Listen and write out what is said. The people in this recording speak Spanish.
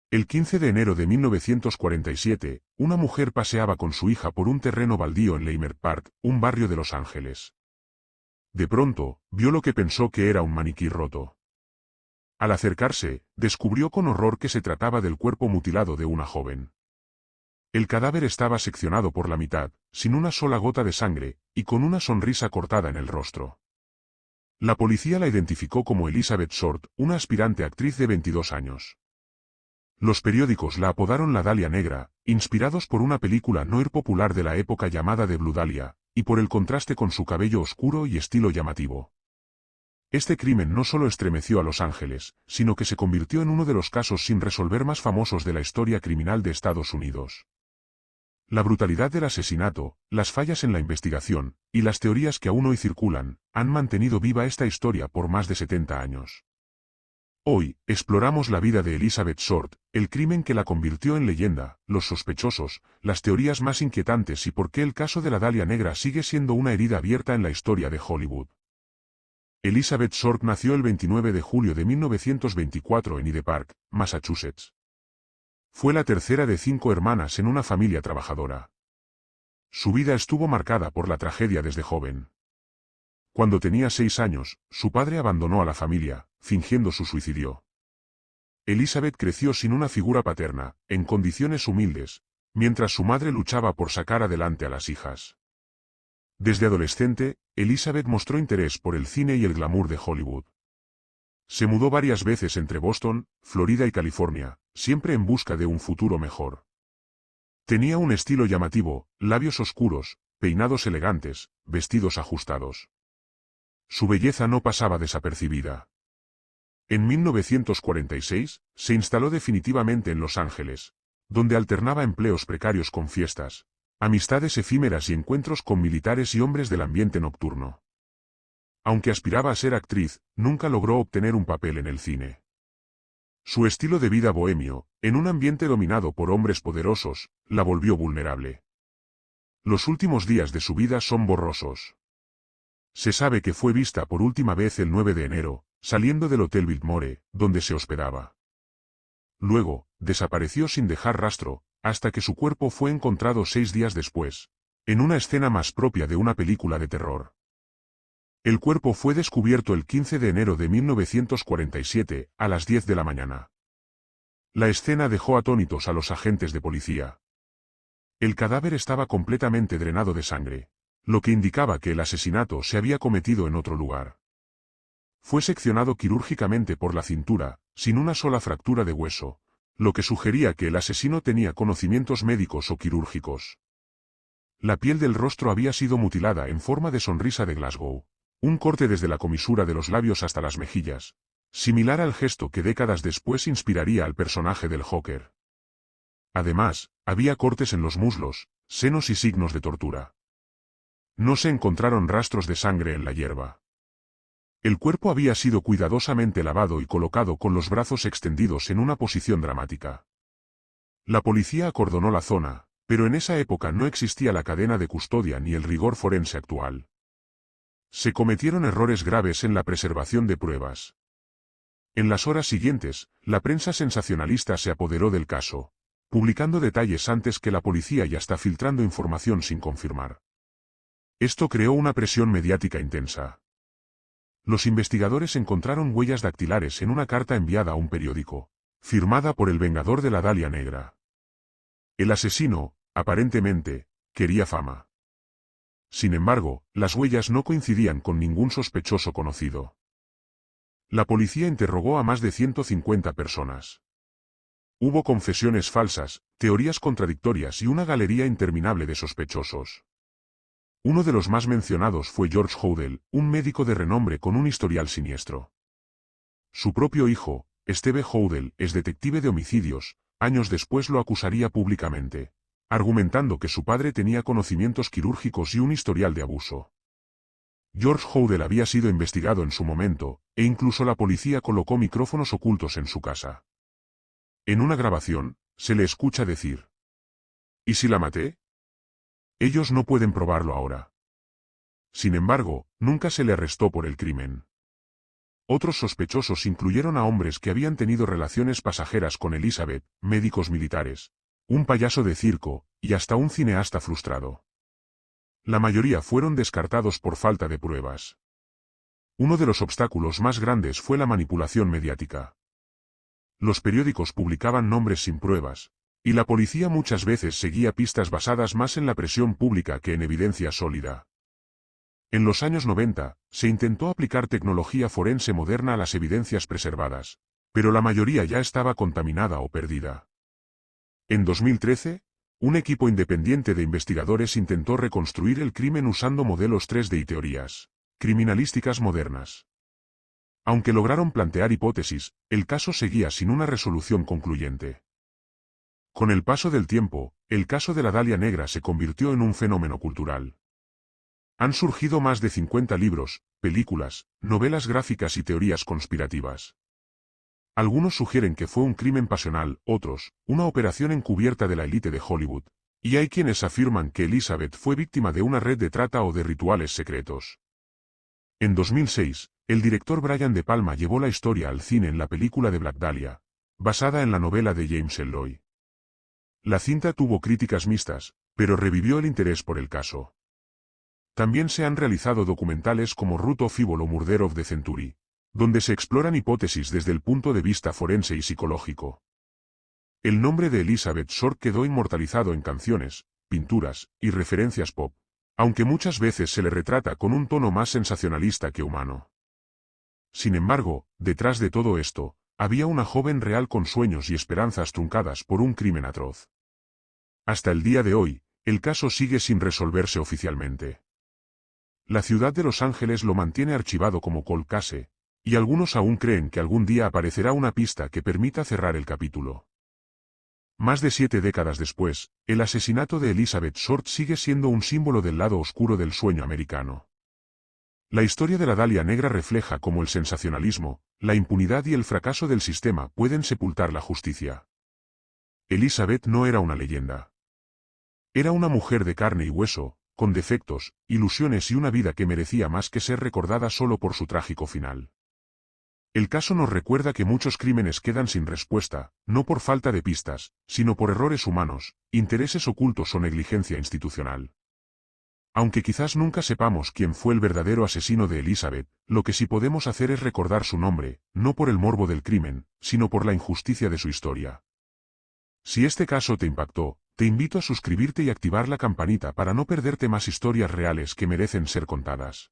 El 15 de enero de 1947, una mujer paseaba con su hija por un terreno baldío en Leimert Park, un barrio de Los Ángeles. De pronto, vio lo que pensó que era un maniquí roto. Al acercarse, descubrió con horror que se trataba del cuerpo mutilado de una joven. El cadáver estaba seccionado por la mitad, sin una sola gota de sangre, y con una sonrisa cortada en el rostro. La policía la identificó como Elizabeth Short, una aspirante actriz de 22 años. Los periódicos la apodaron la Dalia Negra, inspirados por una película noir popular de la época llamada The Blue Dahlia, y por el contraste con su cabello oscuro y estilo llamativo. Este crimen no solo estremeció a Los Ángeles, sino que se convirtió en uno de los casos sin resolver más famosos de la historia criminal de Estados Unidos. La brutalidad del asesinato, las fallas en la investigación, y las teorías que aún hoy circulan, han mantenido viva esta historia por más de 70 años. Hoy, exploramos la vida de Elizabeth Short, el crimen que la convirtió en leyenda, los sospechosos, las teorías más inquietantes y por qué el caso de la Dalia Negra sigue siendo una herida abierta en la historia de Hollywood. Elizabeth Short nació el 29 de julio de 1924 en Hyde Park, Massachusetts. Fue la tercera de 5 hermanas en una familia trabajadora. Su vida estuvo marcada por la tragedia desde joven. Cuando tenía 6 años, su padre abandonó a la familia, fingiendo su suicidio. Elizabeth creció sin una figura paterna, en condiciones humildes, mientras su madre luchaba por sacar adelante a las hijas. Desde adolescente, Elizabeth mostró interés por el cine y el glamour de Hollywood. Se mudó varias veces entre Boston, Florida y California, siempre en busca de un futuro mejor. Tenía un estilo llamativo, labios oscuros, peinados elegantes, vestidos ajustados. Su belleza no pasaba desapercibida. En 1946, se instaló definitivamente en Los Ángeles, donde alternaba empleos precarios con fiestas, amistades efímeras y encuentros con militares y hombres del ambiente nocturno. Aunque aspiraba a ser actriz, nunca logró obtener un papel en el cine. Su estilo de vida bohemio, en un ambiente dominado por hombres poderosos, la volvió vulnerable. Los últimos días de su vida son borrosos. Se sabe que fue vista por última vez el 9 de enero, saliendo del Hotel Biltmore, donde se hospedaba. Luego, desapareció sin dejar rastro, hasta que su cuerpo fue encontrado 6 días después, en una escena más propia de una película de terror. El cuerpo fue descubierto el 15 de enero de 1947, a las 10 de la mañana. La escena dejó atónitos a los agentes de policía. El cadáver estaba completamente drenado de sangre, lo que indicaba que el asesinato se había cometido en otro lugar. Fue seccionado quirúrgicamente por la cintura, sin una sola fractura de hueso, lo que sugería que el asesino tenía conocimientos médicos o quirúrgicos. La piel del rostro había sido mutilada en forma de sonrisa de Glasgow, un corte desde la comisura de los labios hasta las mejillas, similar al gesto que décadas después inspiraría al personaje del Joker. Además, había cortes en los muslos, senos y signos de tortura. No se encontraron rastros de sangre en la hierba. El cuerpo había sido cuidadosamente lavado y colocado con los brazos extendidos en una posición dramática. La policía acordonó la zona, pero en esa época no existía la cadena de custodia ni el rigor forense actual. Se cometieron errores graves en la preservación de pruebas. En las horas siguientes, la prensa sensacionalista se apoderó del caso, publicando detalles antes que la policía y hasta filtrando información sin confirmar. Esto creó una presión mediática intensa. Los investigadores encontraron huellas dactilares en una carta enviada a un periódico, firmada por el vengador de la Dalia Negra. El asesino, aparentemente, quería fama. Sin embargo, las huellas no coincidían con ningún sospechoso conocido. La policía interrogó a más de 150 personas. Hubo confesiones falsas, teorías contradictorias y una galería interminable de sospechosos. Uno de los más mencionados fue George Hodel, un médico de renombre con un historial siniestro. Su propio hijo, Steve Hodel, es detective de homicidios, años después lo acusaría públicamente, argumentando que su padre tenía conocimientos quirúrgicos y un historial de abuso. George Hodel había sido investigado en su momento, e incluso la policía colocó micrófonos ocultos en su casa. En una grabación, se le escucha decir: ¿y si la maté? Ellos no pueden probarlo ahora. Sin embargo, nunca se le arrestó por el crimen. Otros sospechosos incluyeron a hombres que habían tenido relaciones pasajeras con Elizabeth, médicos militares, un payaso de circo, y hasta un cineasta frustrado. La mayoría fueron descartados por falta de pruebas. Uno de los obstáculos más grandes fue la manipulación mediática. Los periódicos publicaban nombres sin pruebas, y la policía muchas veces seguía pistas basadas más en la presión pública que en evidencia sólida. En los años 90, se intentó aplicar tecnología forense moderna a las evidencias preservadas, pero la mayoría ya estaba contaminada o perdida. En 2013, un equipo independiente de investigadores intentó reconstruir el crimen usando modelos 3D y teorías criminalísticas modernas. Aunque lograron plantear hipótesis, el caso seguía sin una resolución concluyente. Con el paso del tiempo, el caso de la Dalia Negra se convirtió en un fenómeno cultural. Han surgido más de 50 libros, películas, novelas gráficas y teorías conspirativas. Algunos sugieren que fue un crimen pasional, otros, una operación encubierta de la élite de Hollywood. Y hay quienes afirman que Elizabeth fue víctima de una red de trata o de rituales secretos. En 2006, el director Brian De Palma llevó la historia al cine en la película de Black Dahlia, basada en la novela de James Ellroy. La cinta tuvo críticas mixtas, pero revivió el interés por el caso. También se han realizado documentales como Root of Evil o Murder of the Century, donde se exploran hipótesis desde el punto de vista forense y psicológico. El nombre de Elizabeth Short quedó inmortalizado en canciones, pinturas y referencias pop, aunque muchas veces se le retrata con un tono más sensacionalista que humano. Sin embargo, detrás de todo esto, había una joven real con sueños y esperanzas truncadas por un crimen atroz. Hasta el día de hoy, el caso sigue sin resolverse oficialmente. La ciudad de Los Ángeles lo mantiene archivado como cold case, y algunos aún creen que algún día aparecerá una pista que permita cerrar el capítulo. Más de 7 décadas después, el asesinato de Elizabeth Short sigue siendo un símbolo del lado oscuro del sueño americano. La historia de la Dalia Negra refleja cómo el sensacionalismo, la impunidad y el fracaso del sistema pueden sepultar la justicia. Elizabeth no era una leyenda. Era una mujer de carne y hueso, con defectos, ilusiones y una vida que merecía más que ser recordada solo por su trágico final. El caso nos recuerda que muchos crímenes quedan sin respuesta, no por falta de pistas, sino por errores humanos, intereses ocultos o negligencia institucional. Aunque quizás nunca sepamos quién fue el verdadero asesino de Elizabeth, lo que sí podemos hacer es recordar su nombre, no por el morbo del crimen, sino por la injusticia de su historia. Si este caso te impactó, te invito a suscribirte y activar la campanita para no perderte más historias reales que merecen ser contadas.